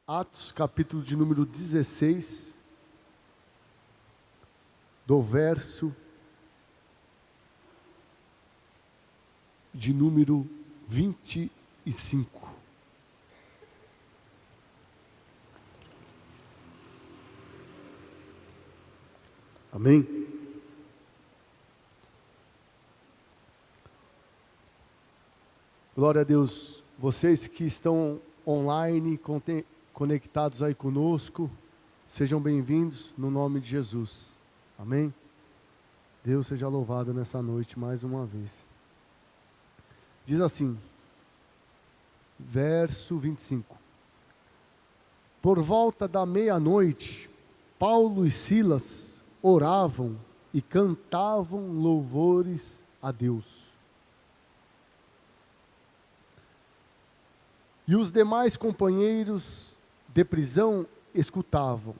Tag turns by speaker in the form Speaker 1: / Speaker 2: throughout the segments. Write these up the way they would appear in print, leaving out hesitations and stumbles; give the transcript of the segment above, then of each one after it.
Speaker 1: Atos, capítulo de número 16, do verso de número 25. Amém? Glória a Deus. Vocês que estão online, conectados aí conosco, sejam bem-vindos no nome de Jesus. Amém? Deus seja louvado nessa noite mais uma vez. Diz assim, verso 25. Por volta da meia-noite, Paulo e Silas oravam e cantavam louvores a Deus. E os demais companheiros de prisão escutavam.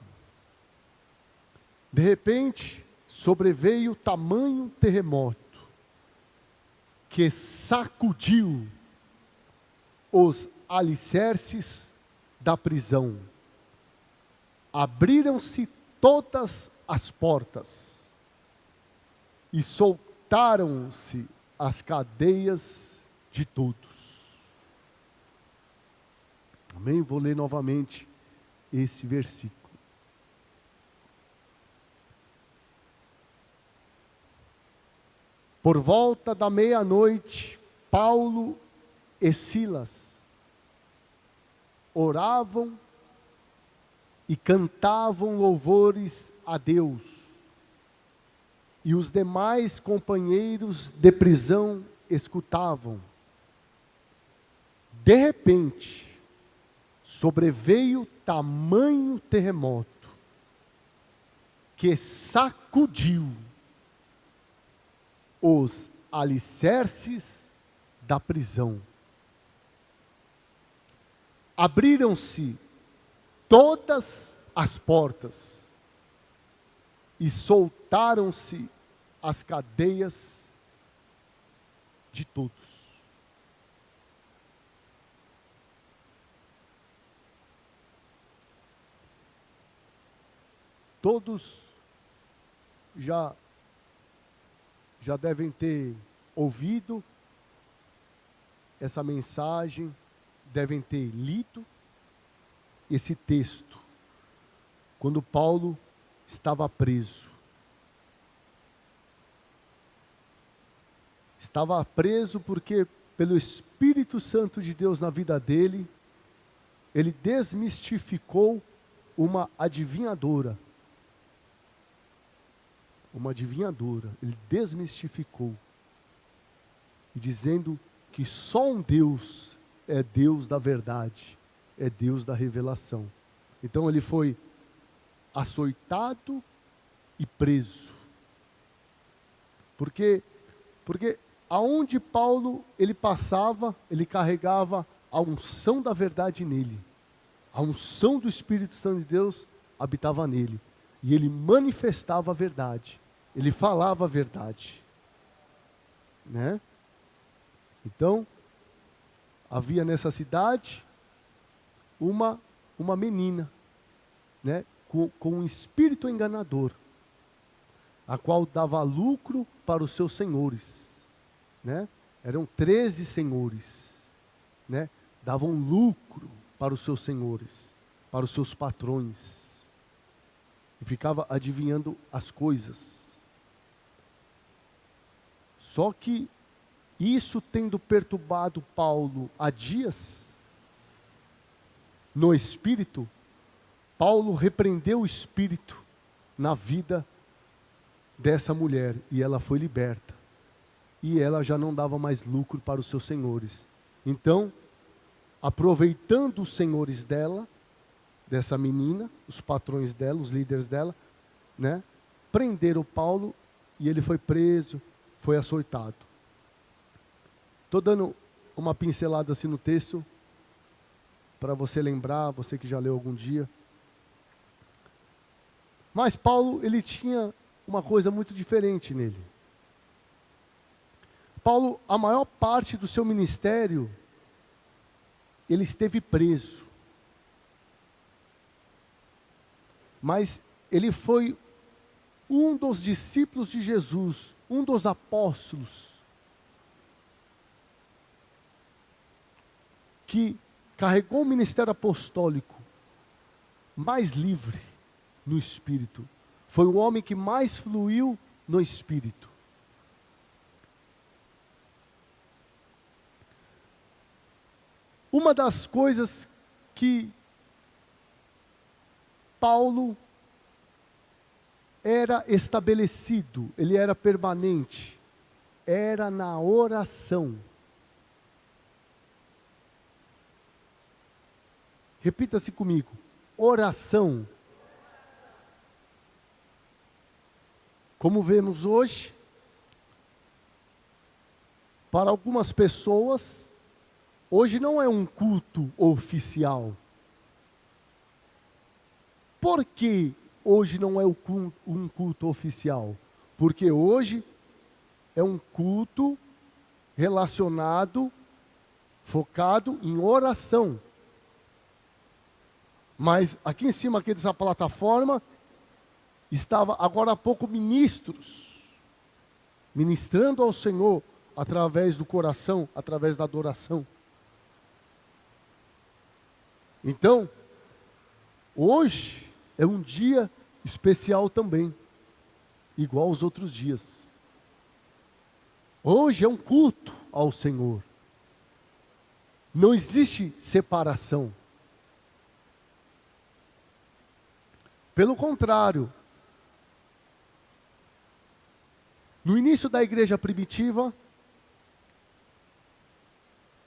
Speaker 1: De repente, sobreveio tamanho terremoto que sacudiu os alicerces da prisão. Abriram-se todas as portas e soltaram-se as cadeias de todos. Amém? Vou ler novamente esse versículo. Por volta da meia-noite, Paulo e Silas oravam e cantavam louvores a Deus. E os demais companheiros de prisão escutavam. De repente, sobreveio tamanho terremoto que sacudiu os alicerces da prisão. Abriram-se todas as portas e soltaram-se as cadeias de todos. Todos já devem ter ouvido essa mensagem, devem ter lido esse texto, quando Paulo estava preso. Estava preso porque, pelo Espírito Santo de Deus na vida dele, ele desmistificou uma adivinhadora. Ele desmistificou, dizendo que só um Deus é Deus da verdade, é Deus da revelação. Então ele foi açoitado e preso. Porque aonde Paulo ele passava, ele carregava a unção da verdade nele. A unção do Espírito Santo de Deus habitava nele. E ele manifestava a verdade. Ele falava a verdade, né? Então, havia nessa cidade uma menina, né? Com um espírito enganador, a qual dava lucro para os seus senhores, né? Eram 13 senhores, né? Davam lucro para os seus senhores, para os seus patrões, e ficava adivinhando as coisas. Só que isso tendo perturbado Paulo há dias, no espírito, Paulo repreendeu o espírito na vida dessa mulher e ela foi liberta. E ela já não dava mais lucro para os seus senhores. Então, aproveitando os senhores dela, dessa menina, os patrões dela, os líderes dela, né, prenderam Paulo e ele foi preso, foi açoitado. Estou dando uma pincelada assim no texto, para você lembrar, você que já leu algum dia. Mas Paulo, ele tinha uma coisa muito diferente nele. Paulo, a maior parte do seu ministério, ele esteve preso. mas ele foi um dos discípulos de Jesus, um dos apóstolos, que carregou o ministério apostólico mais livre no Espírito. Foi o homem que mais fluiu no Espírito. Uma das coisas que Paulo era estabelecido, ele era permanente, era na oração. Repita-se comigo, oração. Como vemos hoje, para algumas pessoas, hoje não é um culto oficial. Por que hoje não é um culto oficial? Porque hoje é um culto relacionado, focado em oração. Mas aqui em cima aqui dessa plataforma, estava agora há pouco ministros, ministrando ao Senhor através do coração, através da adoração. Então, hoje é um dia especial também, igual aos outros dias. Hoje é um culto ao Senhor. Não existe separação. Pelo contrário, no início da igreja primitiva,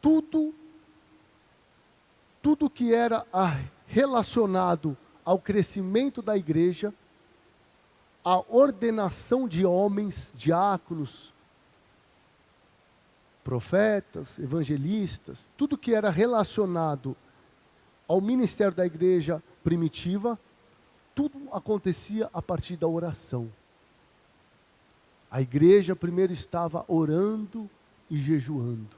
Speaker 1: tudo que era relacionado ao crescimento da igreja, à ordenação de homens, diáconos, profetas, evangelistas, tudo que era relacionado ao ministério da igreja primitiva, tudo acontecia a partir da oração. A igreja primeiro estava orando e jejuando.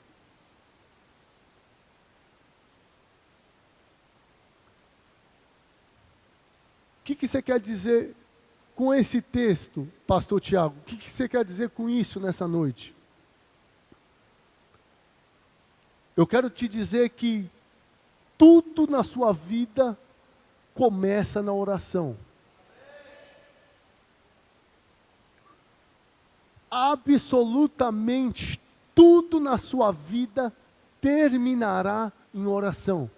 Speaker 1: O que você quer dizer com esse texto, pastor Tiago? O que você quer dizer com isso nessa noite? Eu quero te dizer que tudo na sua vida começa na oração. Absolutamente tudo na sua vida terminará em oração.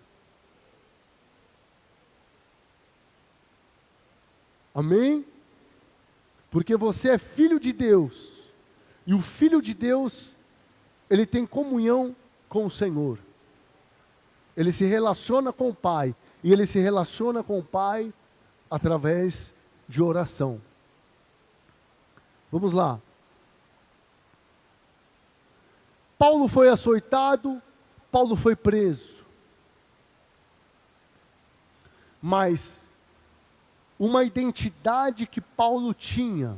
Speaker 1: Amém? Porque você é filho de Deus. E o filho de Deus, ele tem comunhão com o Senhor. Ele se relaciona com o Pai. E ele se relaciona com o Pai através de oração. Vamos lá. Paulo foi açoitado, Paulo foi preso. Mas uma identidade que Paulo tinha,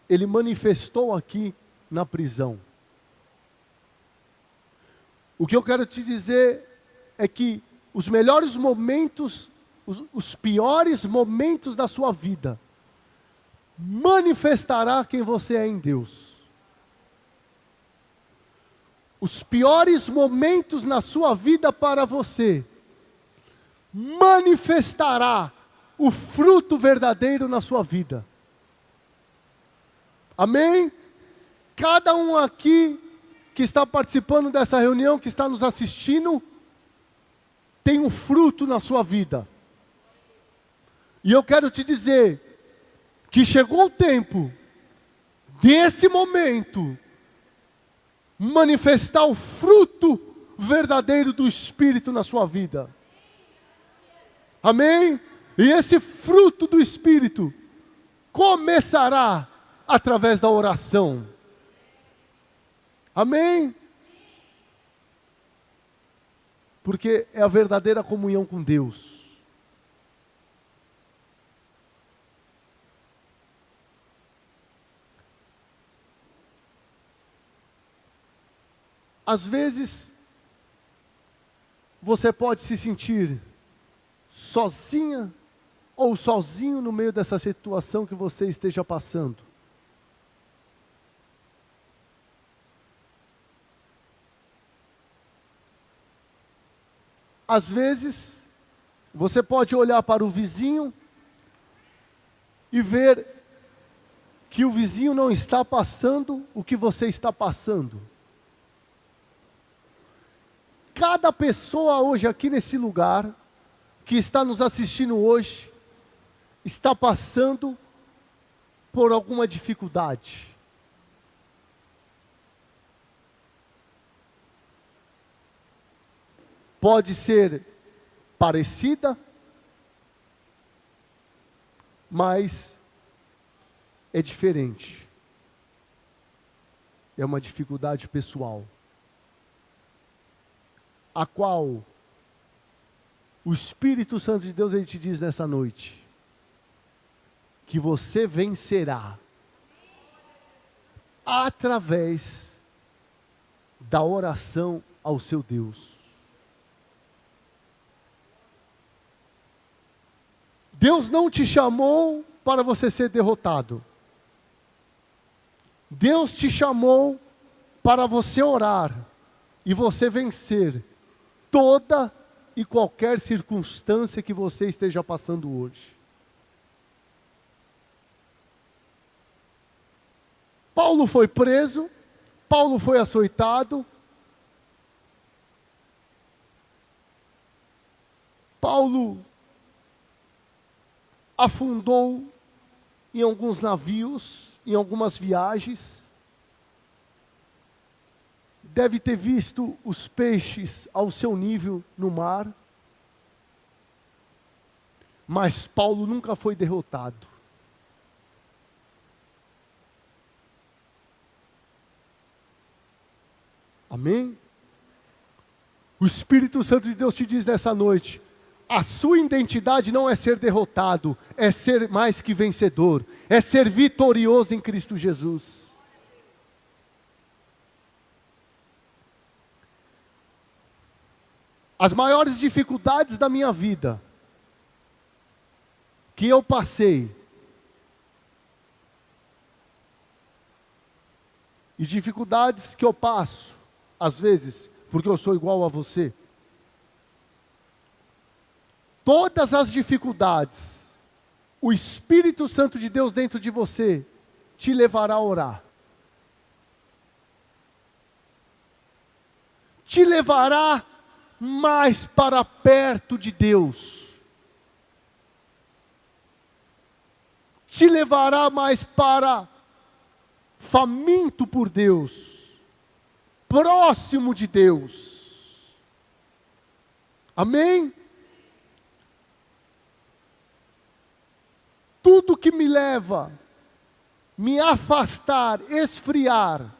Speaker 1: ele manifestou aqui na prisão. O que eu quero te dizer é que os melhores momentos, os piores momentos da sua vida, manifestará quem você é em Deus. Os piores momentos na sua vida para você, manifestará o fruto verdadeiro na sua vida. Amém? Cada um aqui que está participando dessa reunião, que está nos assistindo, tem um fruto na sua vida. E eu quero te dizer que chegou o tempo desse momento manifestar o fruto verdadeiro do Espírito na sua vida. Amém? E esse fruto do Espírito começará através da oração. Amém? Porque é a verdadeira comunhão com Deus. Às vezes, você pode se sentir sozinha ou sozinho no meio dessa situação que você esteja passando. Às vezes, você pode olhar para o vizinho e ver que o vizinho não está passando o que você está passando. Cada pessoa hoje aqui nesse lugar, que está nos assistindo hoje, está passando por alguma dificuldade. Pode ser parecida, mas é diferente. É uma dificuldade pessoal, a qual o Espírito Santo de Deus, ele te diz nessa noite, que você vencerá através da oração ao seu Deus. Deus não te chamou para você ser derrotado. Deus te chamou para você orar e você vencer toda e qualquer circunstância que você esteja passando hoje. Paulo foi preso, Paulo foi açoitado, Paulo afundou em alguns navios, em algumas viagens, deve ter visto os peixes ao seu nível no mar, mas Paulo nunca foi derrotado. Amém? O Espírito Santo de Deus te diz nessa noite, a sua identidade não é ser derrotado, é ser mais que vencedor, é ser vitorioso em Cristo Jesus. As maiores dificuldades da minha vida, que eu passei, e dificuldades que eu passo, às vezes, porque eu sou igual a você, todas as dificuldades, o Espírito Santo de Deus dentro de você te levará a orar. Te levará mais para perto de Deus. Te levará mais para faminto por Deus, próximo de Deus. Amém? Tudo que me leva, me afastar, esfriar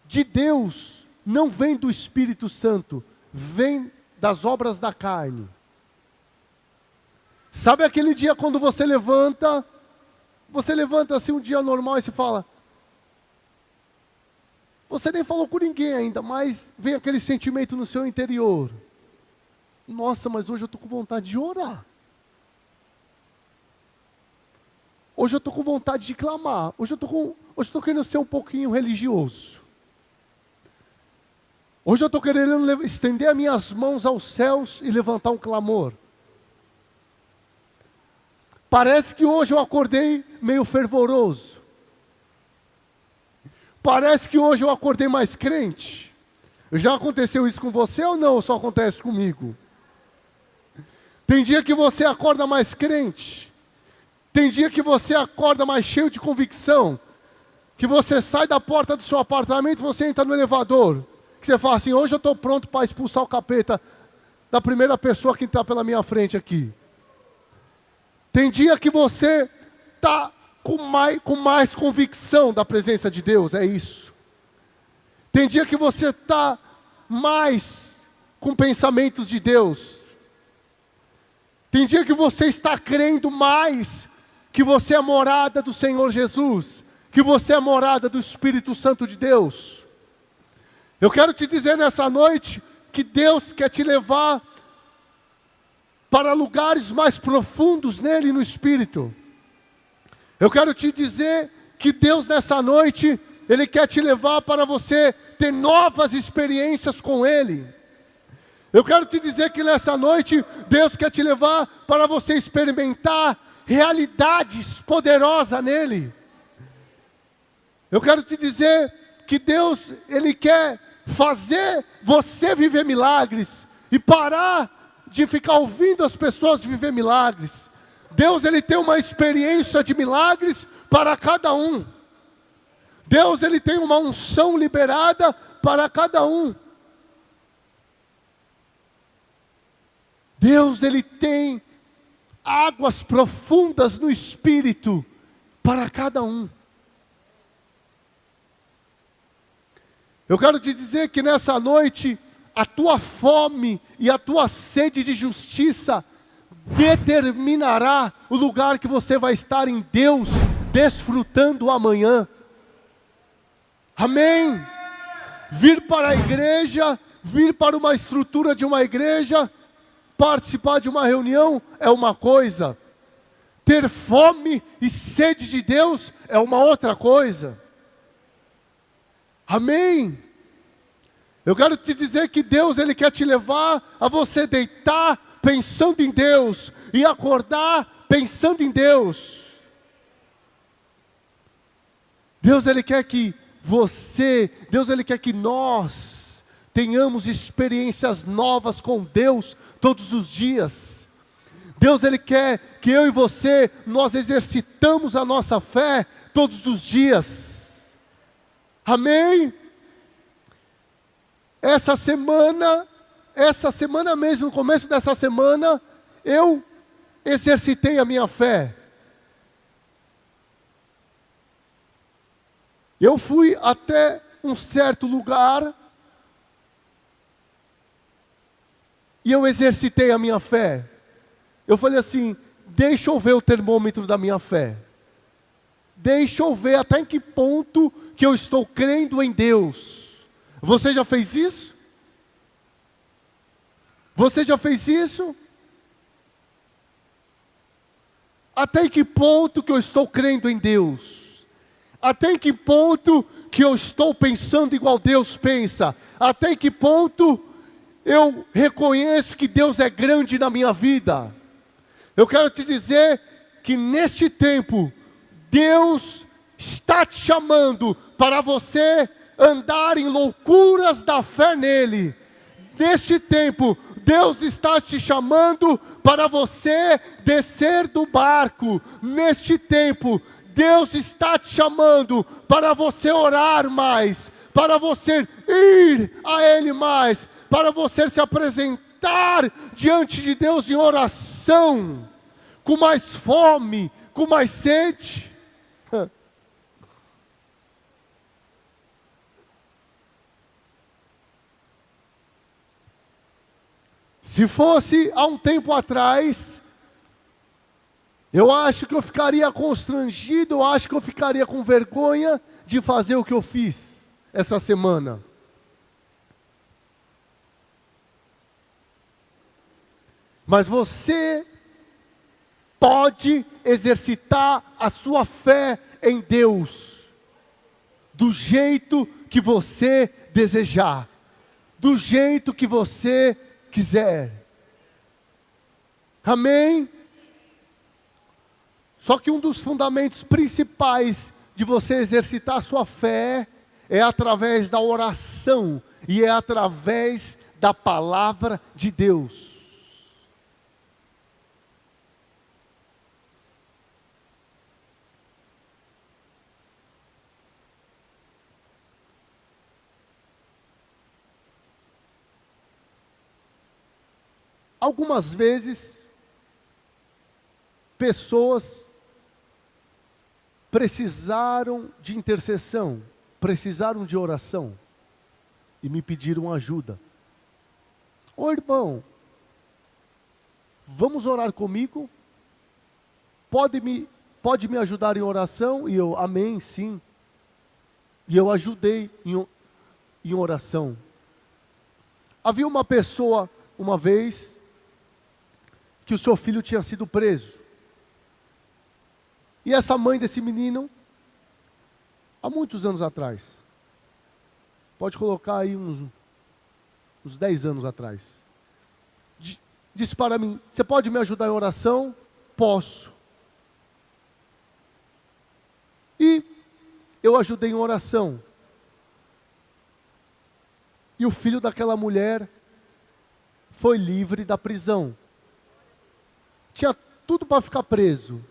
Speaker 1: de Deus, não vem do Espírito Santo, vem das obras da carne. Sabe aquele dia quando você levanta assim um dia normal e você fala, você nem falou com ninguém ainda, mas vem aquele sentimento no seu interior. Nossa, mas hoje eu estou com vontade de orar. Hoje eu estou com vontade de clamar. Hoje eu estou querendo ser um pouquinho religioso. Hoje eu estou querendo estender as minhas mãos aos céus e levantar um clamor. Parece que hoje eu acordei meio fervoroso. Parece que hoje eu acordei mais crente. Já aconteceu isso com você ou não? Ou só acontece comigo? Tem dia que você acorda mais crente. Tem dia que você acorda mais cheio de convicção, que você sai da porta do seu apartamento, você entra no elevador, que você fala assim, hoje eu estou pronto para expulsar o capeta da primeira pessoa que está pela minha frente aqui. Tem dia que você está com mais convicção da presença de Deus, é isso. Tem dia que você está mais com pensamentos de Deus. Tem dia que você está crendo mais que você é morada do Senhor Jesus, que você é morada do Espírito Santo de Deus. Eu quero te dizer nessa noite que Deus quer te levar para lugares mais profundos nele no Espírito. Eu quero te dizer que Deus nessa noite, Ele quer te levar para você ter novas experiências com Ele. Eu quero te dizer que nessa noite, Deus quer te levar para você experimentar realidades poderosas nele. Eu quero te dizer que Deus, Ele quer fazer você viver milagres e parar de ficar ouvindo as pessoas viver milagres. Deus, Ele tem uma experiência de milagres para cada um. Deus, Ele tem uma unção liberada para cada um. Deus, Ele tem águas profundas no Espírito para cada um. Eu quero te dizer que nessa noite, a tua fome e a tua sede de justiça determinará o lugar que você vai estar em Deus, desfrutando amanhã. Amém? Vir para a igreja, vir para uma estrutura de uma igreja, participar de uma reunião é uma coisa. Ter fome e sede de Deus é uma outra coisa. Amém? Eu quero te dizer que Deus, Ele quer te levar a você deitar pensando em Deus e acordar pensando em Deus. Deus, Ele quer que Deus, Ele quer que nós tenhamos experiências novas com Deus todos os dias. Deus, Ele quer que eu e você, nós exercitamos a nossa fé todos os dias. Amém? Essa semana mesmo, no começo dessa semana, eu exercitei a minha fé. Eu fui até um certo lugar e eu exercitei a minha fé. Eu falei assim, deixa eu ver o termômetro da minha fé. Deixa eu ver até em que ponto que eu estou crendo em Deus. Você já fez isso? Você já fez isso? Até em que ponto que eu estou crendo em Deus? Até em que ponto que eu estou pensando igual Deus pensa? Até em que ponto eu reconheço que Deus é grande na minha vida? Eu quero te dizer que neste tempo, Deus está te chamando para você andar em loucuras da fé nele. Neste tempo, Deus está te chamando para você descer do barco. Neste tempo, Deus está te chamando para você orar mais, para você ir a Ele mais, para você se apresentar diante de Deus em oração, com mais fome, com mais sede. Se fosse há um tempo atrás, eu acho que eu ficaria constrangido, eu acho que eu ficaria com vergonha de fazer o que eu fiz essa semana. Mas você pode exercitar a sua fé em Deus, do jeito que você desejar, do jeito que você quiser. Amém? Só que um dos fundamentos principais de você exercitar a sua fé é através da oração e é através da palavra de Deus. Algumas vezes, pessoas precisaram de intercessão, precisaram de oração e me pediram ajuda. Ô irmão, vamos orar comigo? Pode me ajudar em oração? E eu, amém, sim. E eu ajudei em oração. Havia uma pessoa, uma vez, que o seu filho tinha sido preso. E essa mãe desse menino, há muitos anos atrás, pode colocar aí uns 10 anos atrás, disse para mim: você pode me ajudar em oração? Posso. E eu ajudei em oração. E o filho daquela mulher foi livre da prisão. Tinha tudo para ficar preso.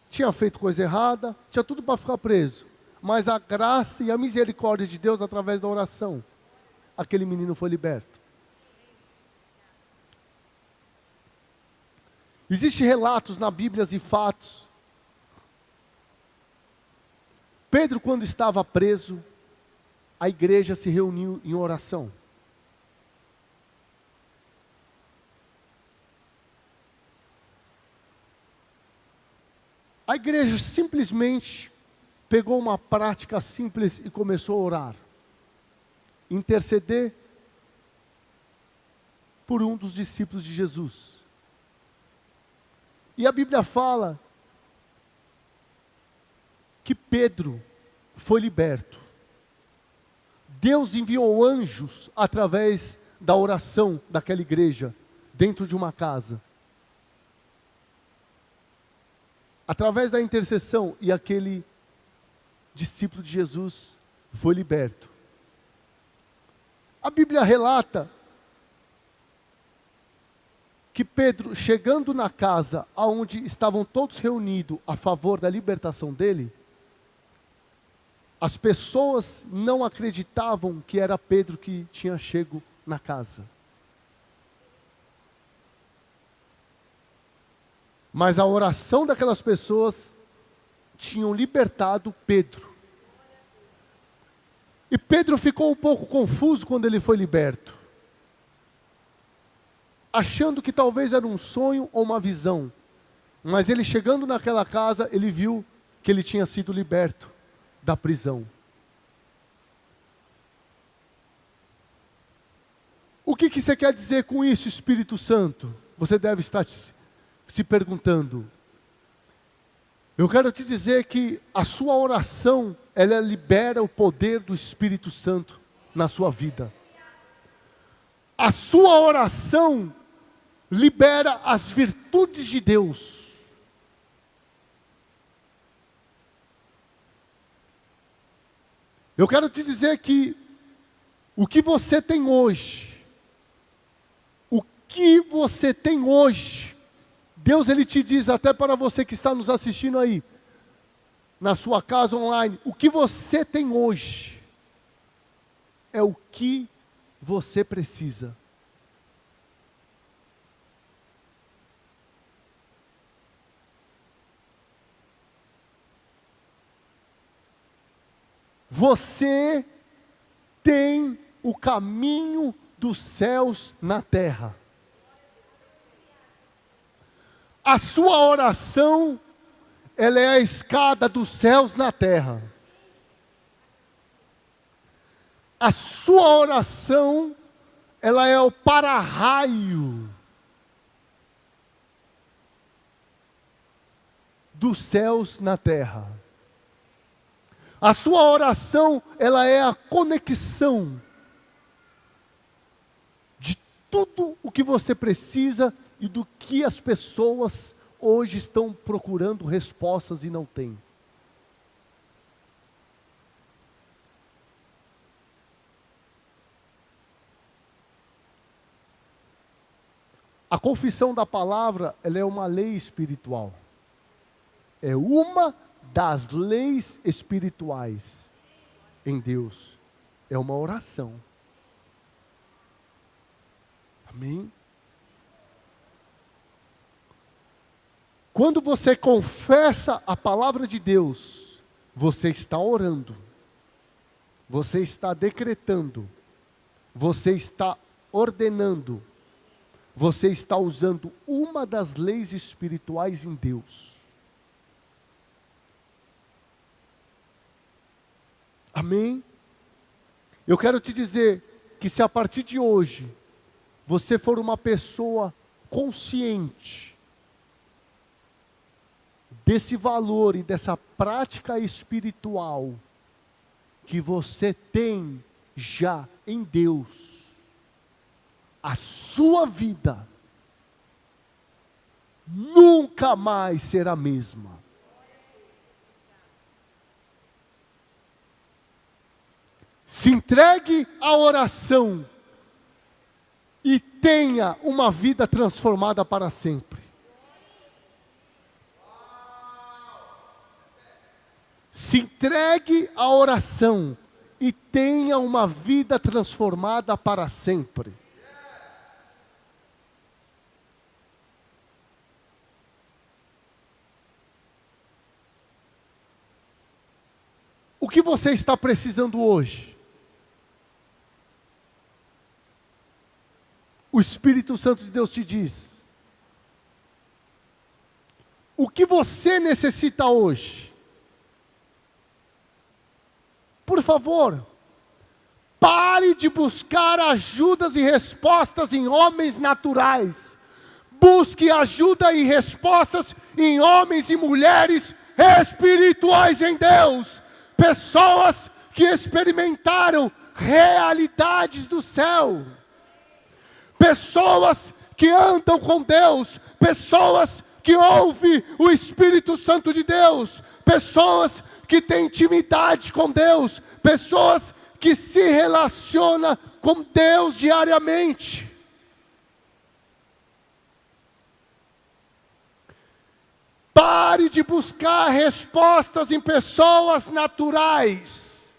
Speaker 1: Tinha feito coisa errada, tinha tudo para ficar preso. Mas a graça e a misericórdia de Deus, através da oração, aquele menino foi liberto. Existem relatos na Bíblia e fatos. Pedro, quando estava preso, a igreja se reuniu em oração. A igreja simplesmente pegou uma prática simples e começou a orar. Interceder por um dos discípulos de Jesus. E a Bíblia fala que Pedro foi liberto. Deus enviou anjos através da oração daquela igreja, dentro de uma casa. Através da intercessão, e aquele discípulo de Jesus foi liberto. A Bíblia relata que Pedro, chegando na casa onde estavam todos reunidos a favor da libertação dele, as pessoas não acreditavam que era Pedro que tinha chego na casa. Mas a oração daquelas pessoas tinham libertado Pedro. E Pedro ficou um pouco confuso quando ele foi liberto, achando que talvez era um sonho ou uma visão. Mas ele, chegando naquela casa, ele viu que ele tinha sido liberto da prisão. O que você quer dizer com isso, Espírito Santo? Você deve estar se perguntando. Eu quero te dizer que a sua oração, ela libera o poder do Espírito Santo na sua vida. A sua oração libera as virtudes de Deus. Eu quero te dizer que o que você tem hoje, Deus, Ele te diz, até para você que está nos assistindo aí, na sua casa online, o que você tem hoje, é o que você precisa. Você tem o caminho dos céus na terra. A sua oração, ela é a escada dos céus na terra. A sua oração, ela é o para-raio dos céus na terra. A sua oração, ela é a conexão de tudo o que você precisa e do que as pessoas hoje estão procurando respostas e não têm. A confissão da palavra, ela é uma lei espiritual. É uma das leis espirituais em Deus. É uma oração. Amém? Quando você confessa a palavra de Deus, você está orando, você está decretando, você está ordenando, você está usando uma das leis espirituais em Deus. Amém? Eu quero te dizer que se a partir de hoje, você for uma pessoa consciente desse valor e dessa prática espiritual que você tem já em Deus, a sua vida nunca mais será a mesma. Se entregue à oração e tenha uma vida transformada para sempre. Se entregue à oração e tenha uma vida transformada para sempre. O que você está precisando hoje? O Espírito Santo de Deus te diz. O que você necessita hoje? Por favor, pare de buscar ajudas e respostas em homens naturais. Busque ajuda e respostas em homens e mulheres espirituais em Deus. Pessoas que experimentaram realidades do céu. Pessoas que andam com Deus, pessoas que ouvem o Espírito Santo de Deus, pessoas que têm intimidade com Deus, pessoas que se relacionam com Deus diariamente. Pare de buscar respostas em pessoas naturais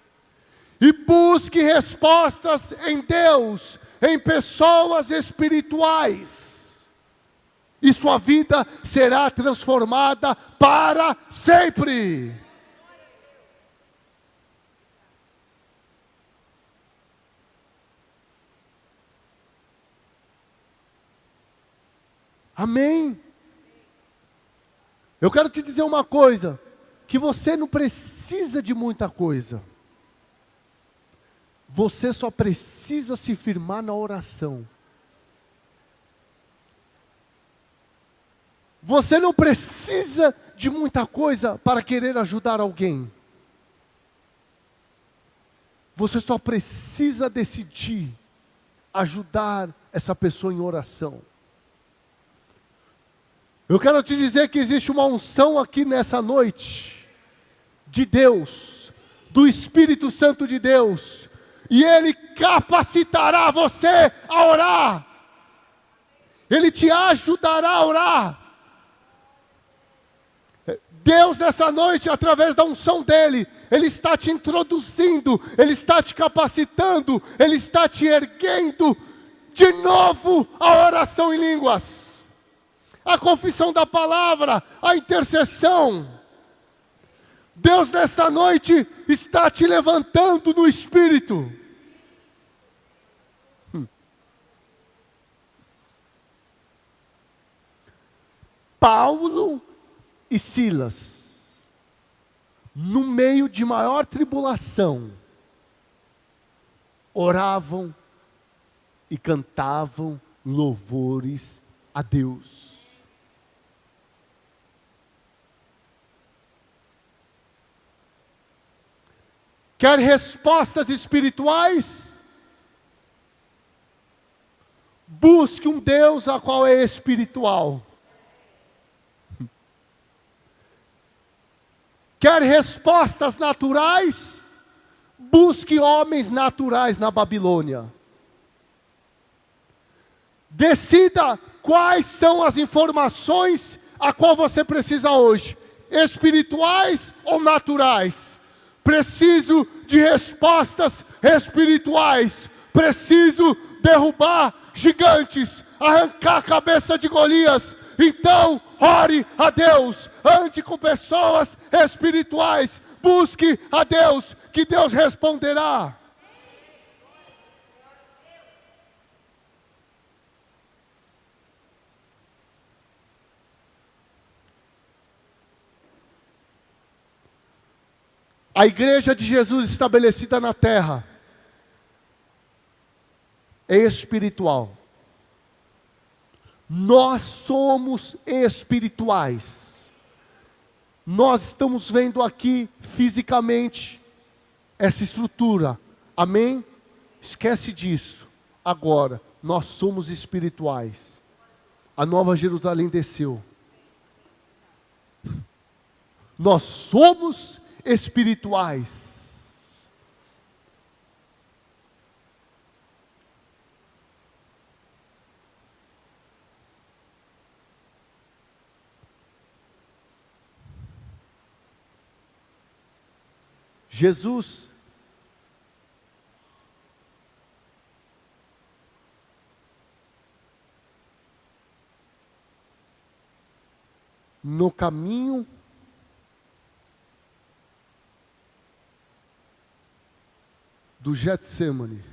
Speaker 1: e busque respostas em Deus, em pessoas espirituais, e sua vida será transformada para sempre. Amém? Eu quero te dizer uma coisa, que você não precisa de muita coisa. Você só precisa se firmar na oração. Você não precisa de muita coisa para querer ajudar alguém. Você só precisa decidir ajudar essa pessoa em oração. Eu quero te dizer que existe uma unção aqui nessa noite, de Deus, do Espírito Santo de Deus, e Ele capacitará você a orar. Ele te ajudará a orar. Deus nessa noite, através da unção dEle, Ele está te introduzindo, Ele está te capacitando, Ele está te erguendo de novo a oração em línguas. A confissão da palavra, a intercessão. Deus nesta noite está te levantando no Espírito. Paulo e Silas, no meio de maior tribulação, oravam e cantavam louvores a Deus. Quer respostas espirituais? Busque um Deus a qual é espiritual. Quer respostas naturais? Busque homens naturais na Babilônia. Decida quais são as informações a qual você precisa hoje, espirituais ou naturais. Preciso de respostas espirituais. Preciso derrubar gigantes, arrancar a cabeça de Golias. Então, ore a Deus, ande com pessoas espirituais, busque a Deus, que Deus responderá. A igreja de Jesus estabelecida na terra é espiritual. Nós somos espirituais. Nós estamos vendo aqui fisicamente essa estrutura. Amém? Esquece disso. Agora, nós somos espirituais. A Nova Jerusalém desceu. Nós somos espirituais. Jesus no caminho do Getsêmani,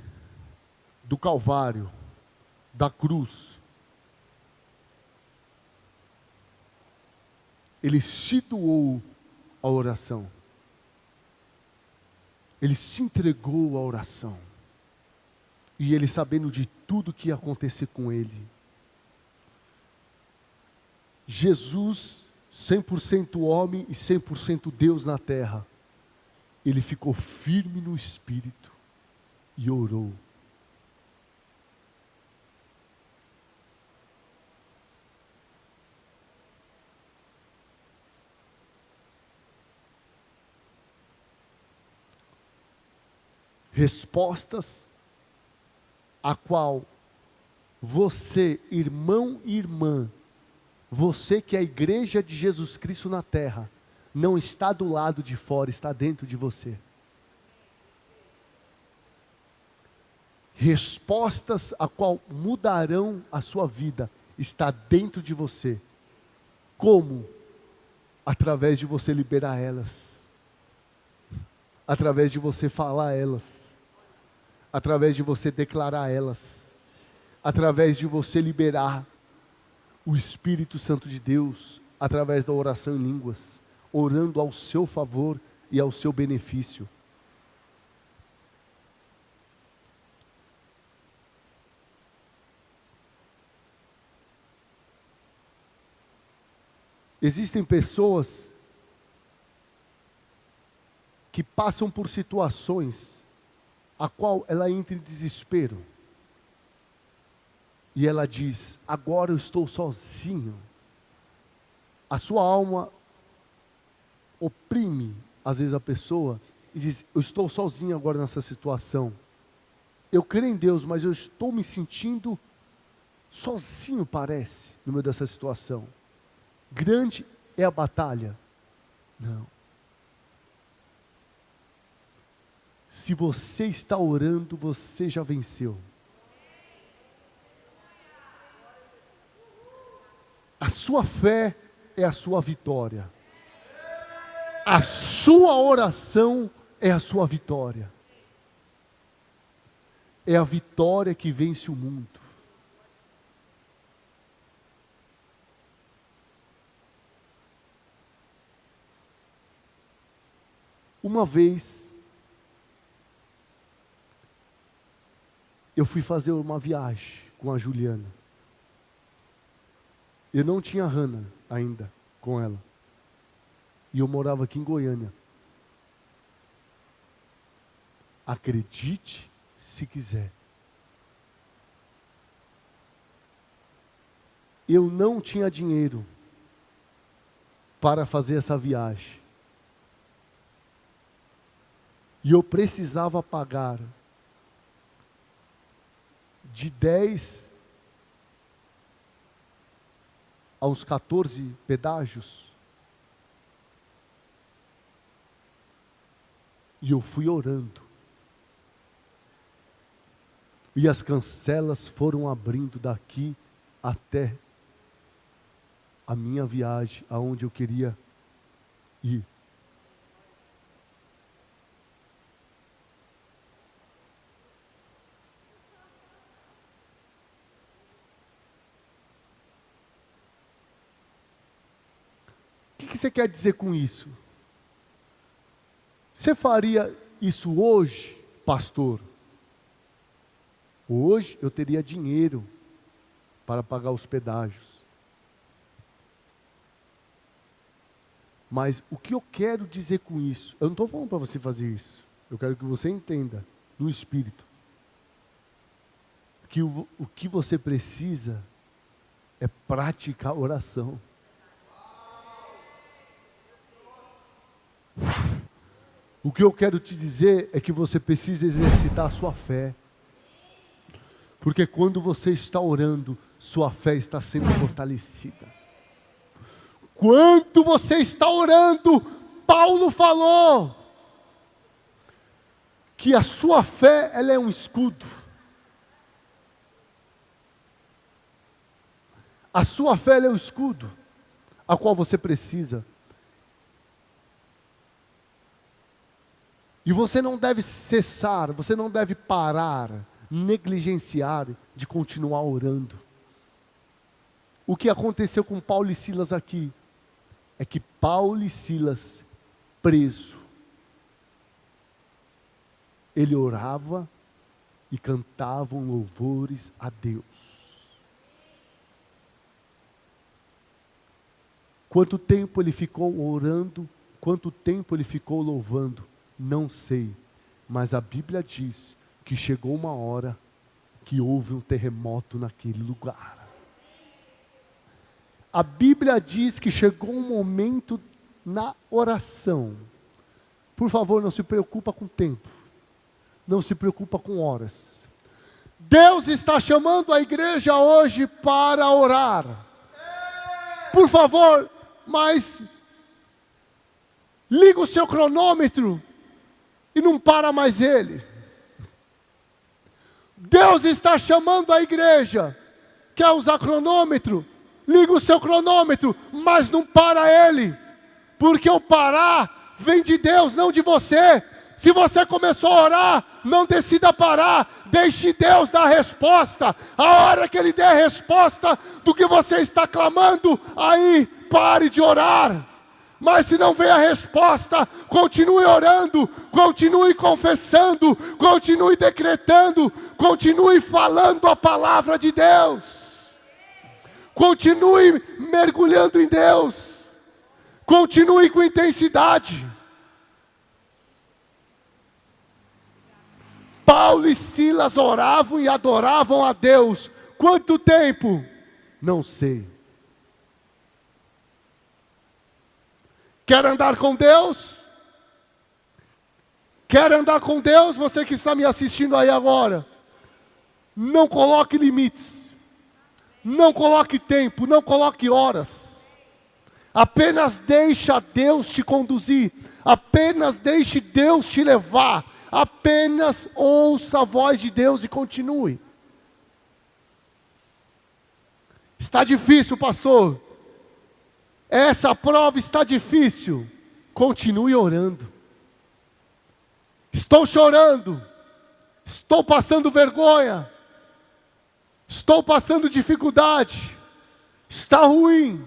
Speaker 1: do Calvário, da cruz, ele se doou à oração. Ele se entregou à oração. E ele sabendo de tudo que ia acontecer com ele. Jesus, 100% homem e 100% Deus na terra, ele ficou firme no espírito e orou. Respostas a qual você, irmão e irmã, você que é a igreja de Jesus Cristo na terra, não está do lado de fora, está dentro de você. Respostas a qual mudarão a sua vida, está dentro de você. Como? Através de você liberar elas. Através de você falar elas, através de você declarar elas, através de você liberar o Espírito Santo de Deus, através da oração em línguas, orando ao seu favor e ao seu benefício. Existem pessoas que passam por situações a qual ela entra em desespero. E ela diz, agora eu estou sozinho. A sua alma oprime, às vezes, a pessoa e diz, eu estou sozinho agora nessa situação. Eu creio em Deus, mas eu estou me sentindo sozinho, parece, no meio dessa situação. Grande é a batalha. Não. Se você está orando, você já venceu. A sua fé é a sua vitória. A sua oração é a sua vitória. É a vitória que vence o mundo. Uma vez, eu fui fazer uma viagem com a Juliana. Eu não tinha Hannah ainda com ela. E eu morava aqui em Goiânia. Acredite se quiser. Eu não tinha dinheiro para fazer essa viagem. E eu precisava pagar de 10 aos 14 pedágios. E eu fui orando. E as cancelas foram abrindo daqui até a minha viagem, aonde eu queria ir. O que você quer dizer com isso? Você faria isso hoje, pastor? Hoje eu teria dinheiro para pagar os pedágios. Mas o que eu quero dizer com isso? Eu não estou falando para você fazer isso. Eu quero que você entenda, no Espírito, que o que você precisa é praticar oração. O que eu quero te dizer é que você precisa exercitar a sua fé. Porque quando você está orando, sua fé está sendo fortalecida. Quando você está orando, Paulo falou que a sua fé, ela é um escudo. A sua fé, ela é um escudo, a qual você precisa. E você não deve cessar, você não deve parar, negligenciar de continuar orando. O que aconteceu com Paulo e Silas aqui, é que Paulo e Silas, preso, ele orava e cantavam louvores a Deus. Quanto tempo ele ficou orando, quanto tempo ele ficou louvando, não sei. Mas a Bíblia diz que chegou uma hora que houve um terremoto naquele lugar. A Bíblia diz que chegou um momento na oração. Por favor, não se preocupa com tempo. Não se preocupa com horas. Deus está chamando a igreja hoje para orar. Por favor, mas liga o seu cronômetro e não para mais ele. Deus está chamando a igreja. Quer usar cronômetro? Liga o seu cronômetro, mas não para ele. Porque o parar vem de Deus, não de você. Se você começou a orar, não decida parar. Deixe Deus dar a resposta. A hora que Ele der a resposta do que você está clamando, aí pare de orar. Mas se não vem a resposta, continue orando, continue confessando, continue decretando, continue falando a palavra de Deus. Continue mergulhando em Deus. Continue com intensidade. Paulo e Silas oravam e adoravam a Deus. Quanto tempo? Não sei. Quer andar com Deus? Quer andar com Deus? Você que está me assistindo aí agora. Não coloque limites. Não coloque tempo, não coloque horas. Apenas deixa Deus te conduzir. Apenas deixe Deus te levar. Apenas ouça a voz de Deus e continue. Está difícil, pastor. Essa prova está difícil. Continue orando. Estou chorando. Estou passando vergonha. Estou passando dificuldade. Está ruim.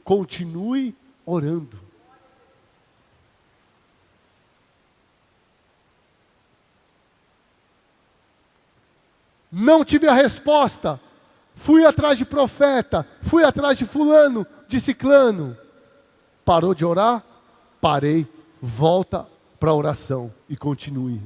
Speaker 1: Continue orando. Não tive a resposta. Fui atrás de profeta. Fui atrás de fulano, de ciclano. Parou de orar? Parei. Volta para a oração e continue.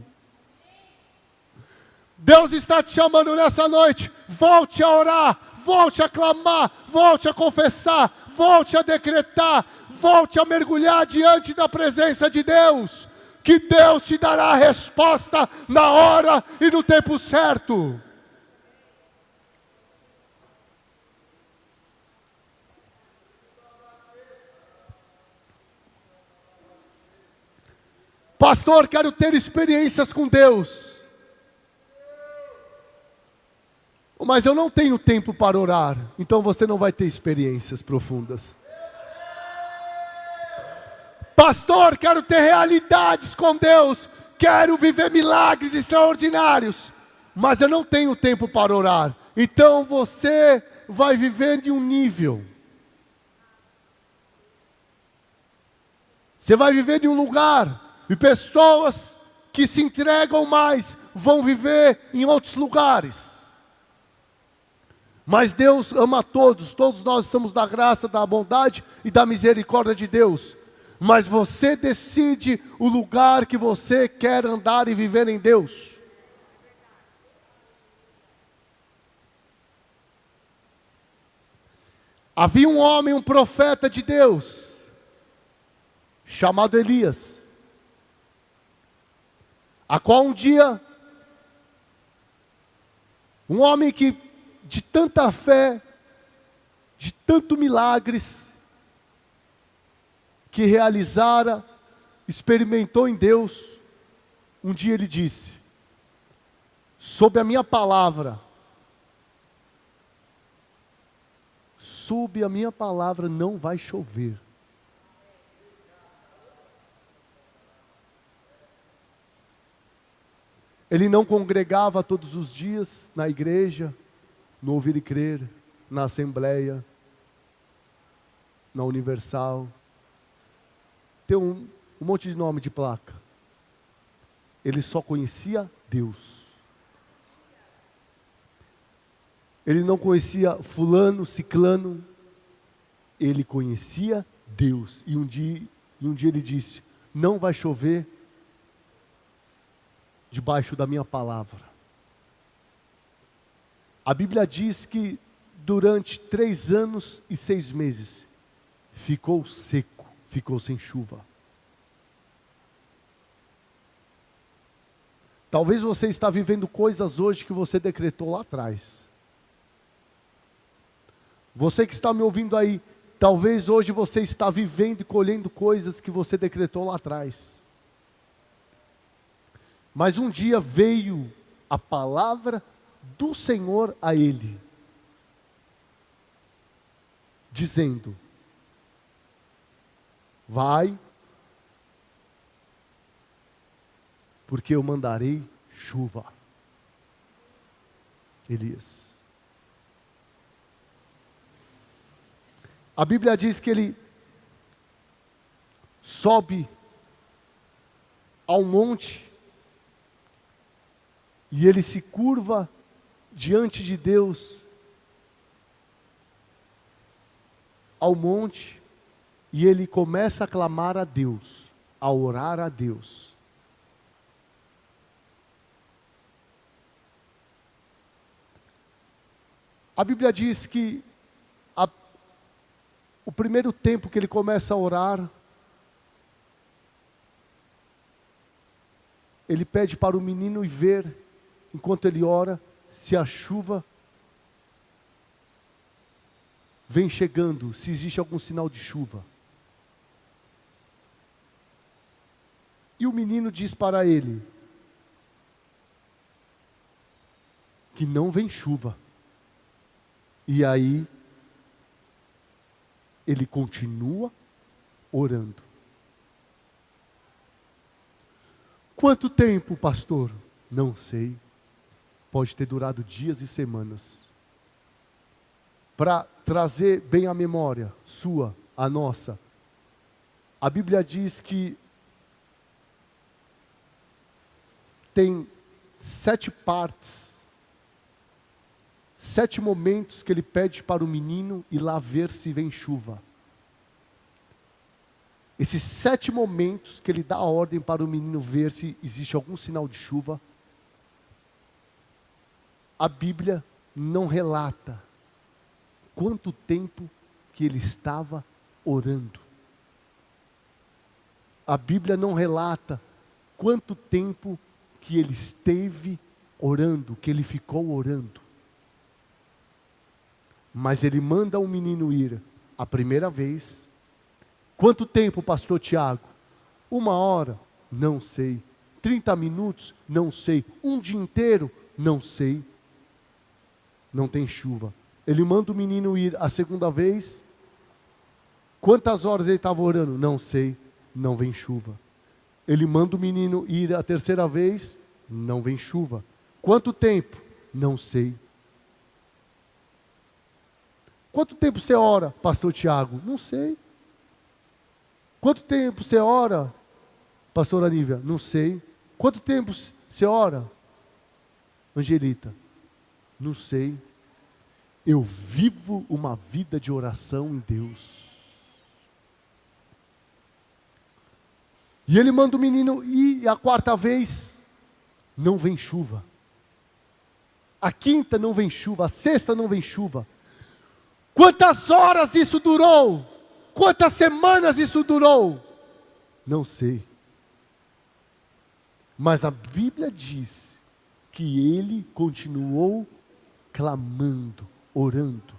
Speaker 1: Deus está te chamando nessa noite. Volte a orar, volte a clamar, volte a confessar, volte a decretar, volte a mergulhar diante da presença de Deus. Que Deus te dará a resposta na hora e no tempo certo. Pastor, quero ter experiências com Deus. Mas eu não tenho tempo para orar. Então você não vai ter experiências profundas. Pastor, quero ter realidades com Deus. Quero viver milagres extraordinários. Mas eu não tenho tempo para orar. Então você vai viver de um nível. Você vai viver de um lugar. E pessoas que se entregam mais vão viver em outros lugares. Mas Deus ama a todos, todos nós estamos da graça, da bondade e da misericórdia de Deus. Mas você decide o lugar que você quer andar e viver em Deus. Havia um homem, um profeta de Deus, chamado Elias, a qual um dia, um homem que de tanta fé, de tanto milagres, que realizara, experimentou em Deus, um dia ele disse: sob a minha palavra não vai chover. Ele não congregava todos os dias na igreja, no Ouvir e Crer, na Assembleia, na Universal. Tem um monte de nome de placa. Ele só conhecia Deus. Ele não conhecia fulano, ciclano. Ele conhecia Deus. E um dia ele disse: não vai chover debaixo da minha palavra. A Bíblia diz que durante 3 anos e 6 meses ficou seco, ficou sem chuva. Talvez você está vivendo coisas hoje que você decretou lá atrás. Você que está me ouvindo aí, talvez hoje você está vivendo e colhendo coisas que você decretou lá atrás. Mas um dia veio a palavra do Senhor a ele, dizendo: vai, porque eu mandarei chuva. Elias. A Bíblia diz que ele sobe ao monte e ele se curva diante de Deus, ao monte, e ele começa a clamar a Deus, a orar a Deus. A Bíblia diz que o primeiro tempo que ele começa a orar, ele pede para o menino ir ver, enquanto ele ora, se a chuva vem chegando, se existe algum sinal de chuva. E o menino diz para ele que não vem chuva. E aí ele continua orando. Quanto tempo, pastor? Não sei. Pode ter durado dias e semanas. Para trazer bem a memória sua, a nossa, a Bíblia diz que tem 7 partes, 7 momentos que ele pede para o menino ir lá ver se vem chuva. Esses 7 momentos que ele dá a ordem para o menino ver se existe algum sinal de chuva, a Bíblia não relata quanto tempo que ele estava orando. A Bíblia não relata quanto tempo que ele esteve orando, que ele ficou orando. Mas ele manda o menino ir a primeira vez. Quanto tempo, pastor Tiago? 1 hora? Não sei. 30 minutos? Não sei. Um dia inteiro? Não sei. Não tem chuva. Ele manda o menino ir a segunda vez. Quantas horas ele estava orando? Não sei. Não vem chuva. Ele manda o menino ir a terceira vez. Não vem chuva. Quanto tempo? Não sei. Quanto tempo você ora, pastor Tiago? Não sei. Quanto tempo você ora, pastora Nívia? Não sei. Quanto tempo você ora, Angelita? Não sei. eu vivo uma vida de oração em Deus. E ele manda o menino ir, e a quarta vez, não vem chuva. A quinta não vem chuva, a sexta não vem chuva. Quantas horas isso durou? Quantas semanas isso durou? Não sei. Mas a Bíblia diz que ele continuou clamando, orando,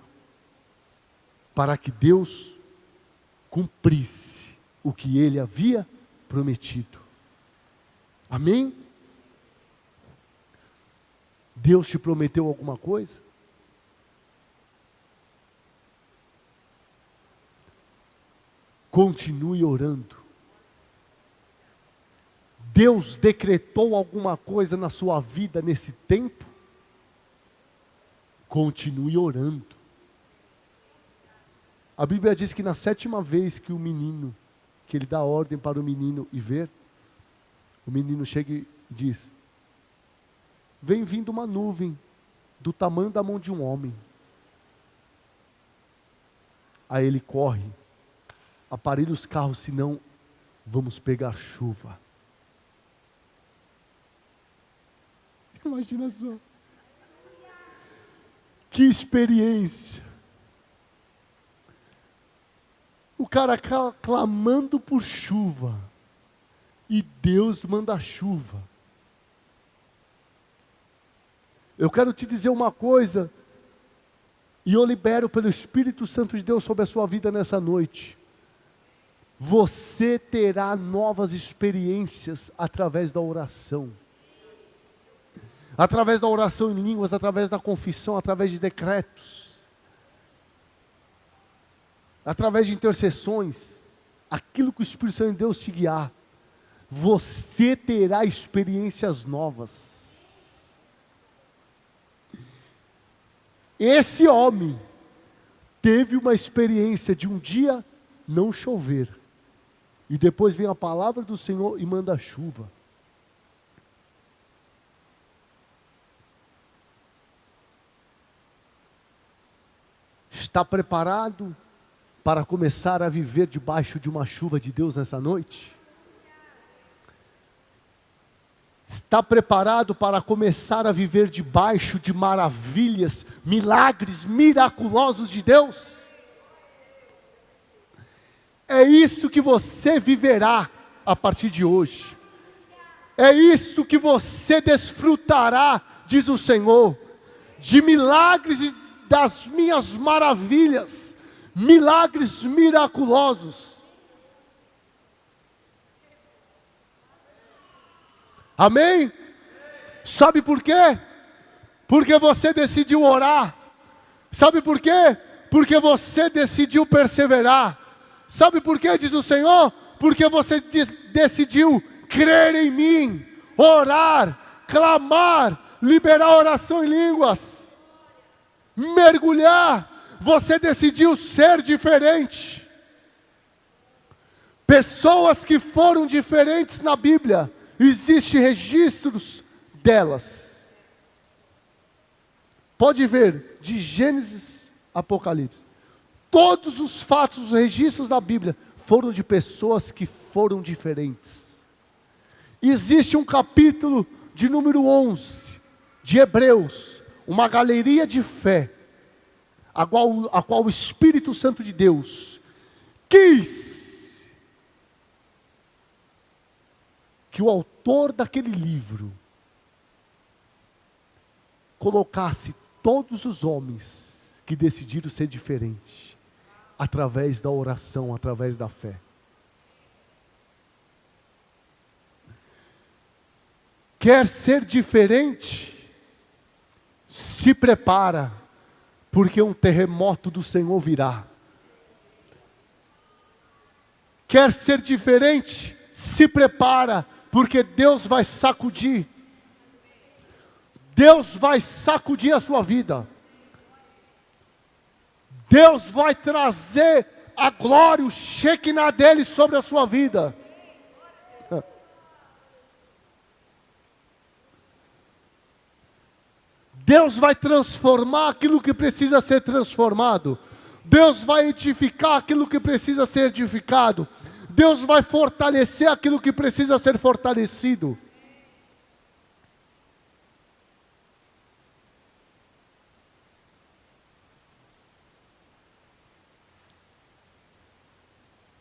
Speaker 1: para que Deus cumprisse o que ele havia prometido. Amém? Deus te prometeu alguma coisa? Continue orando. Deus decretou alguma coisa na sua vida nesse tempo? Continue orando. A Bíblia diz que na 7ª vez que o menino, que ele dá ordem para o menino ir ver, o menino chega e diz: vem vindo uma nuvem do tamanho da mão de um homem. Aí ele corre, aparelha os carros, senão vamos pegar chuva. Imagina só. Que experiência. O cara clamando por chuva. E Deus manda chuva. Eu quero te dizer uma coisa. E eu libero pelo Espírito Santo de Deus sobre a sua vida nessa noite. Você terá novas experiências através da oração. Através da oração em línguas, através da confissão, através de decretos, através de intercessões, aquilo que o Espírito Santo de Deus te guiar, você terá experiências novas. Esse homem teve uma experiência de um dia não chover, e depois vem a palavra do Senhor e manda chuva. Está preparado para começar a viver debaixo de uma chuva de Deus nessa noite? Está preparado para começar a viver debaixo de maravilhas, milagres miraculosos de Deus? É isso que você viverá a partir de hoje. É isso que você desfrutará, diz o Senhor, de milagres e das minhas maravilhas, milagres miraculosos. Amém? Sabe por quê? Porque você decidiu orar. Sabe por quê? Porque você decidiu perseverar. Sabe por quê, diz o Senhor? Porque você decidiu crer em mim, orar, clamar, liberar oração em línguas. Mergulhar, você decidiu ser diferente. Pessoas que foram diferentes na Bíblia, existem registros delas. Pode ver, de Gênesis a Apocalipse. Todos os fatos, os registros da Bíblia, foram de pessoas que foram diferentes. Existe um capítulo de número 11, de Hebreus, uma galeria de fé, a qual o Espírito Santo de Deus quis que o autor daquele livro colocasse todos os homens que decidiram ser diferentes, através da oração, através da fé. Quer ser diferente? Se prepara, porque um terremoto do Senhor virá. Quer ser diferente? Se prepara, porque Deus vai sacudir. Deus vai sacudir a sua vida. Deus vai trazer a glória, o Shekinah dele sobre a sua vida. Deus vai transformar aquilo que precisa ser transformado. Deus vai edificar aquilo que precisa ser edificado. Deus vai fortalecer aquilo que precisa ser fortalecido.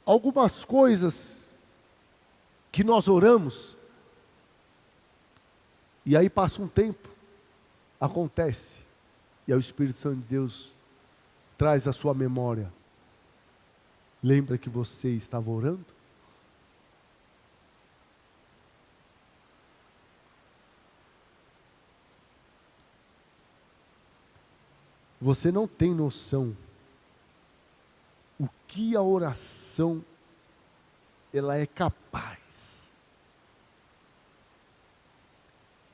Speaker 1: Algumas coisas que nós oramos, e aí passa um tempo, acontece, e aí o Espírito Santo de Deus traz a sua memória. Lembra que você estava orando? Você não tem noção o que a oração ela é capaz.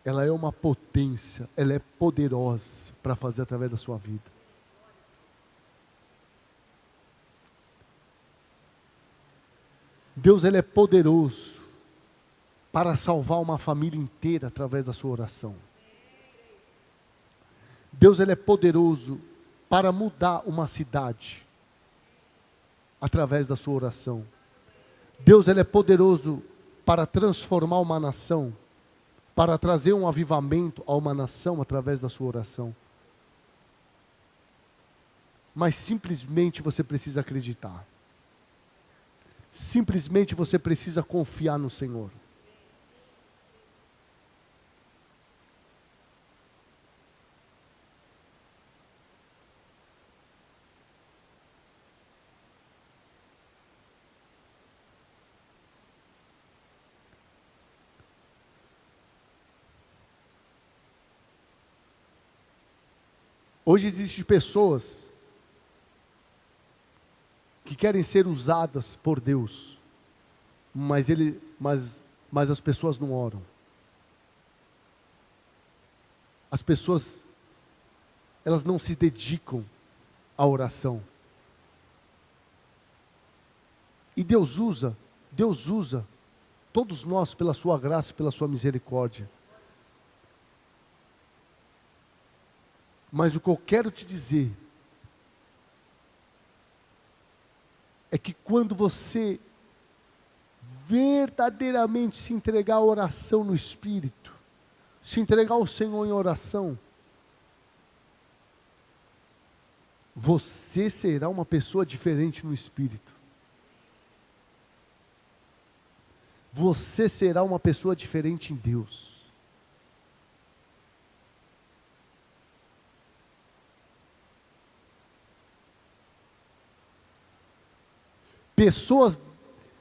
Speaker 1: Ela é uma potência, ela é poderosa para fazer através da sua vida. Deus ele é poderoso para salvar uma família inteira através da sua oração. Deus ele é poderoso para mudar uma cidade através da sua oração. Deus ele é poderoso para transformar uma nação, para trazer um avivamento a uma nação através da sua oração. Mas simplesmente você precisa acreditar. Simplesmente você precisa confiar no Senhor. Hoje existem pessoas que querem ser usadas por Deus, mas as pessoas não oram. As pessoas, elas não se dedicam à oração. E Deus usa todos nós pela sua graça e pela sua misericórdia. Mas o que eu quero te dizer é que quando você verdadeiramente se entregar à oração no Espírito, se entregar ao Senhor em oração, você será uma pessoa diferente no Espírito. Você será uma pessoa diferente em Deus. Pessoas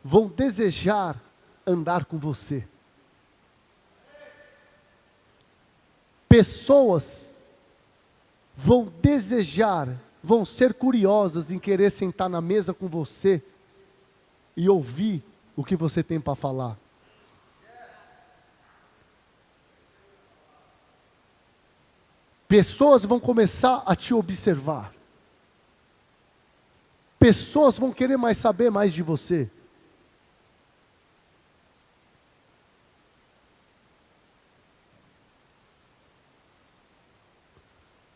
Speaker 1: vão desejar andar com você. Pessoas vão desejar, vão ser curiosas em querer sentar na mesa com você e ouvir o que você tem para falar. Pessoas vão começar a te observar. Pessoas vão querer saber mais de você.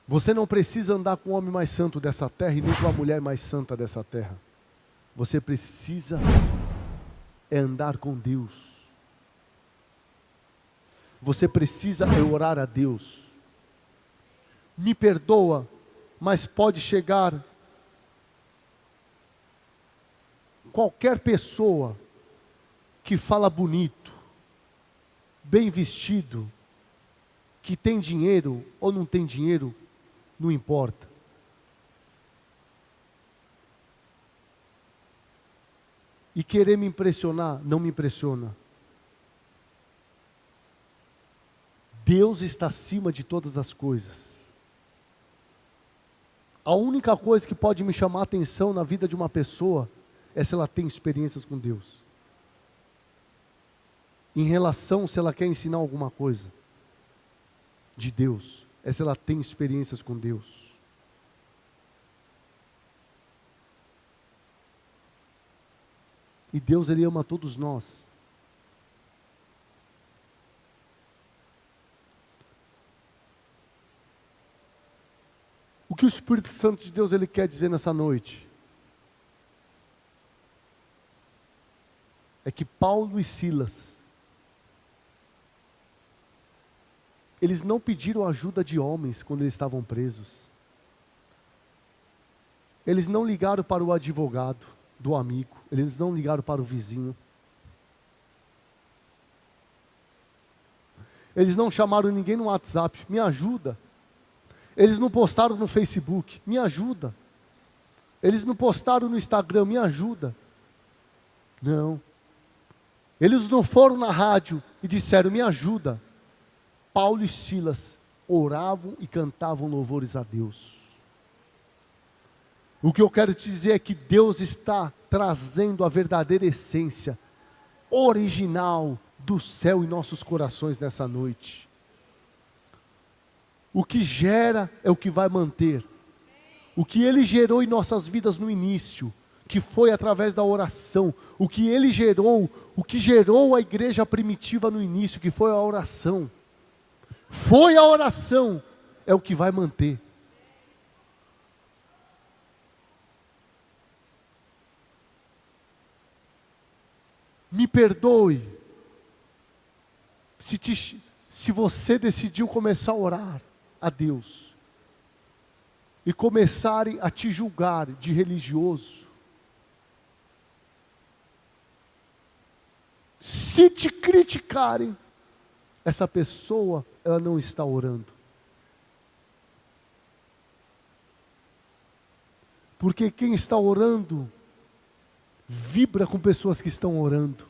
Speaker 1: Você não precisa andar com o homem mais santo dessa terra e nem com a mulher mais santa dessa terra. Você precisa andar com Deus. Você precisa orar a Deus. Me perdoa, mas pode chegar qualquer pessoa que fala bonito, bem vestido, que tem dinheiro ou não tem dinheiro, não importa. E querer me impressionar, não me impressiona. Deus está acima de todas as coisas. A única coisa que pode me chamar a atenção na vida de uma pessoa é se ela tem experiências com Deus. Em relação se ela quer ensinar alguma coisa de Deus, é se ela tem experiências com Deus. E Deus, Ele ama todos nós. O que o Espírito Santo de Deus ele quer dizer nessa noite? É que Paulo e Silas, eles não pediram ajuda de homens quando eles estavam presos. Eles não ligaram para o advogado do amigo, eles não ligaram para o vizinho. Eles não chamaram ninguém no WhatsApp, me ajuda. Eles não postaram no Facebook, me ajuda. Eles não postaram no Instagram, me ajuda. Não. Eles não foram na rádio e disseram, me ajuda. Paulo e Silas oravam e cantavam louvores a Deus. O que eu quero te dizer é que Deus está trazendo a verdadeira essência original do céu em nossos corações nessa noite. O que gera é o que vai manter. O que Ele gerou em nossas vidas no início, que foi através da oração. O que Ele gerou, o que gerou a igreja primitiva no início, que foi a oração. Foi a oração, é o que vai manter. Me perdoe, se você decidiu começar a orar a Deus, e começarem a te julgar de religioso. Se te criticarem, essa pessoa, ela não está orando. Porque quem está orando, vibra com pessoas que estão orando.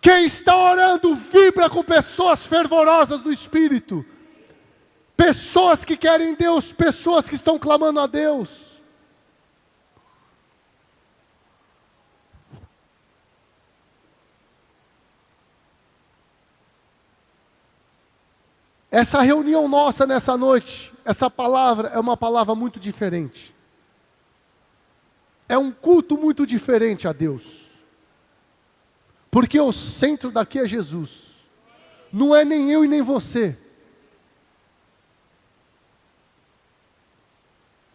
Speaker 1: Quem está orando, vibra com pessoas fervorosas do Espírito. Pessoas que querem Deus, pessoas que estão clamando a Deus. Essa reunião nossa nessa noite, essa palavra é uma palavra muito diferente. É um culto muito diferente a Deus. Porque o centro daqui é Jesus. Não é nem eu e nem você.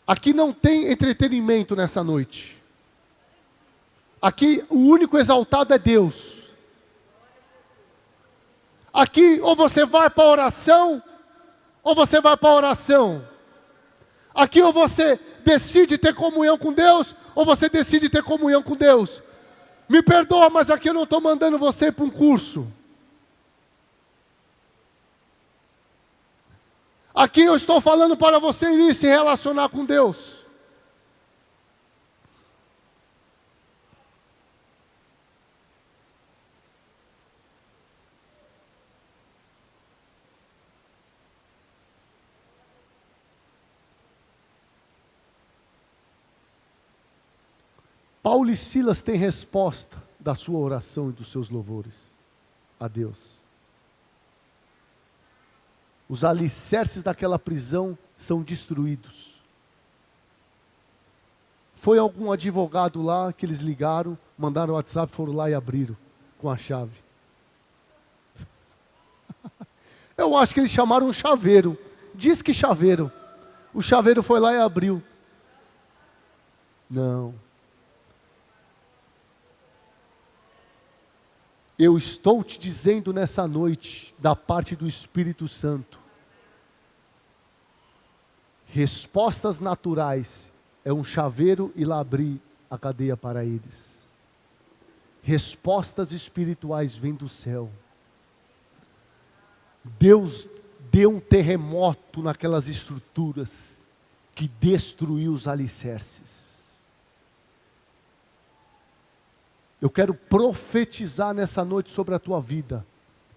Speaker 1: Aqui não tem entretenimento nessa noite. Aqui o único exaltado é Deus. Aqui ou você vai para a oração, ou você vai para a oração. Aqui ou você decide ter comunhão com Deus, ou você decide ter comunhão com Deus. Me perdoa, mas aqui eu não estou mandando você para um curso. Aqui eu estou falando para você ir se relacionar com Deus. Paulo e Silas têm resposta da sua oração e dos seus louvores a Deus. Os alicerces daquela prisão são destruídos. Foi algum advogado lá que eles ligaram, mandaram o WhatsApp, foram lá e abriram com a chave. Eu acho que eles chamaram um chaveiro. Diz que chaveiro. O chaveiro foi lá e abriu. Não. Eu estou te dizendo nessa noite, da parte do Espírito Santo, respostas naturais é um chaveiro e lá abrir a cadeia para eles. Respostas espirituais vêm do céu. Deus deu um terremoto naquelas estruturas que destruiu os alicerces. Eu quero profetizar nessa noite sobre a tua vida,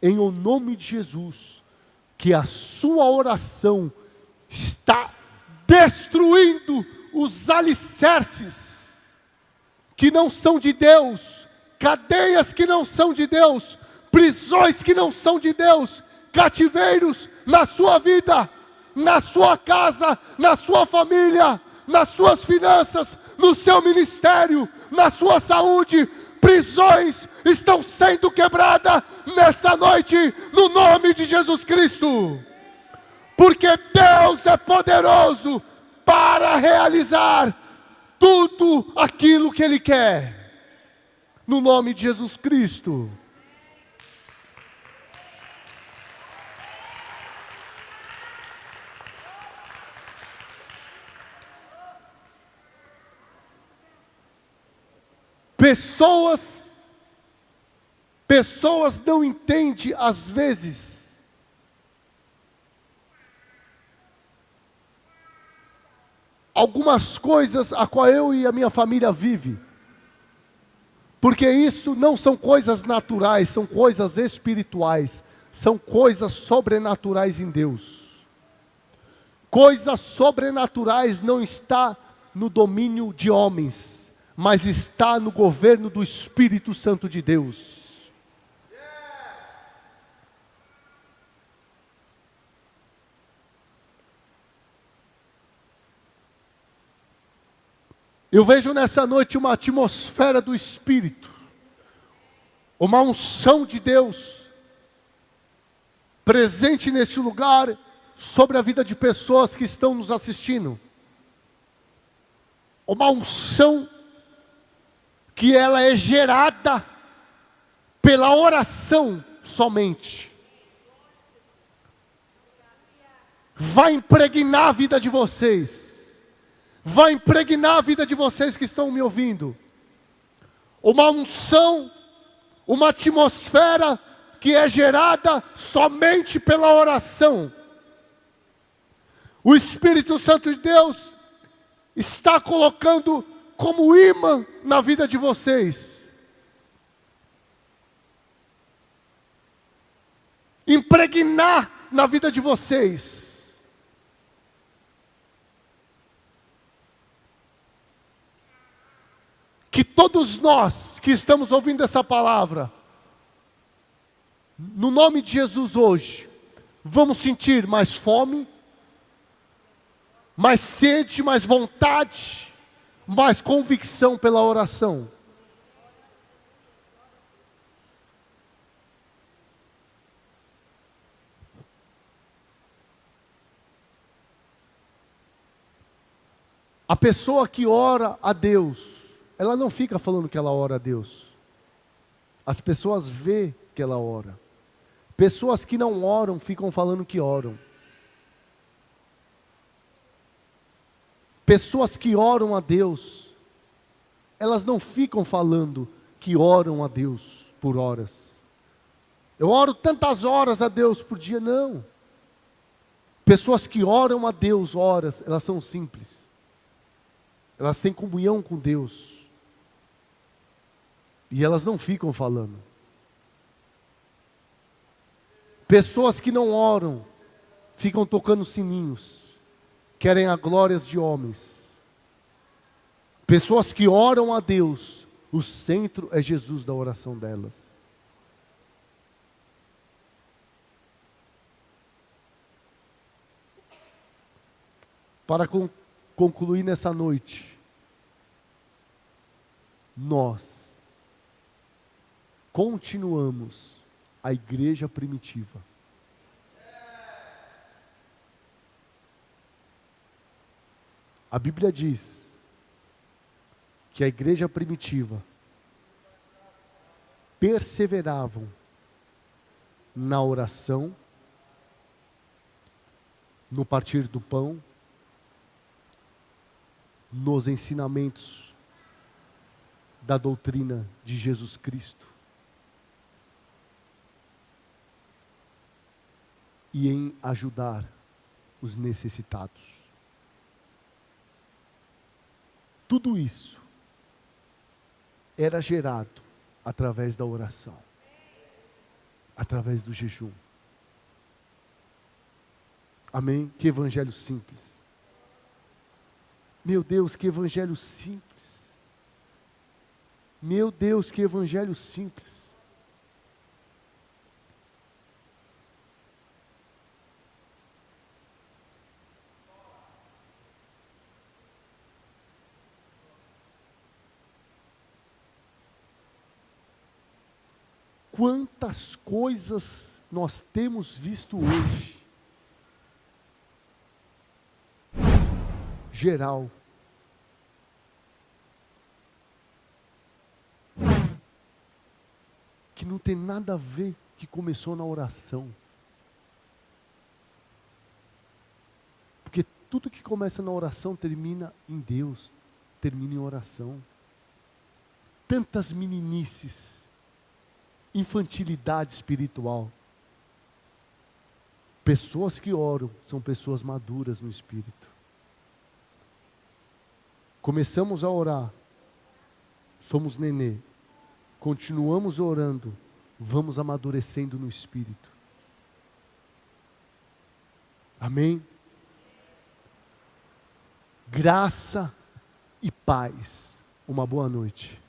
Speaker 1: em o nome de Jesus, que a sua oração está destruindo os alicerces que não são de Deus, cadeias que não são de Deus, prisões que não são de Deus, cativeiros na sua vida, na sua casa, na sua família, nas suas finanças, no seu ministério, na sua saúde. Prisões estão sendo quebradas nessa noite, no nome de Jesus Cristo. porque Deus é poderoso para realizar tudo aquilo que Ele quer, no nome de Jesus Cristo. Pessoas não entendem às vezes algumas coisas a qual eu e a minha família vive, porque isso não são coisas naturais, são coisas espirituais, são coisas sobrenaturais em Deus. Coisas sobrenaturais não está no domínio de homens, mas está no governo do Espírito Santo de Deus. Eu vejo nessa noite uma atmosfera do Espírito, uma unção de Deus, presente neste lugar, sobre a vida de pessoas que estão nos assistindo. Uma unção que ela é gerada pela oração somente. Vai impregnar a vida de vocês. Vai impregnar a vida de vocês que estão me ouvindo. Uma unção, uma atmosfera que é gerada somente pela oração. O Espírito Santo de Deus está colocando como imã na vida de vocês. Impregnar na vida de vocês. Que todos nós que estamos ouvindo essa palavra, no nome de Jesus hoje, vamos sentir mais fome, mais sede, mais vontade, mais convicção pela oração. A pessoa que ora a Deus, ela não fica falando que ela ora a Deus. As pessoas vê que ela ora. Pessoas que não oram ficam falando que oram. Pessoas que oram a Deus, elas não ficam falando que oram a Deus por horas. Eu oro tantas horas a Deus por dia, não. Pessoas que oram a Deus horas, elas são simples. Elas têm comunhão com Deus. E elas não ficam falando. Pessoas que não oram, ficam tocando sininhos, querem a glórias de homens. Pessoas que oram a Deus, o centro é Jesus da oração delas. Para concluir nessa noite, nós continuamos a igreja primitiva. A Bíblia diz que a igreja primitiva perseveravam na oração, no partir do pão, nos ensinamentos da doutrina de Jesus Cristo e em ajudar os necessitados. Tudo isso era gerado através da oração, através do jejum. Amém? Que evangelho simples. Meu Deus, que evangelho simples. Meu Deus, que evangelho simples. Quantas coisas nós temos visto hoje geral. Que não tem nada a ver que começou na oração. Porque tudo que começa na oração termina em Deus, termina em oração. Tantas meninices, infantilidade espiritual. Pessoas que oram são pessoas maduras no espírito. Começamos a orar, somos nenê. Continuamos orando, vamos amadurecendo no espírito. Amém? Graça e paz. Uma boa noite.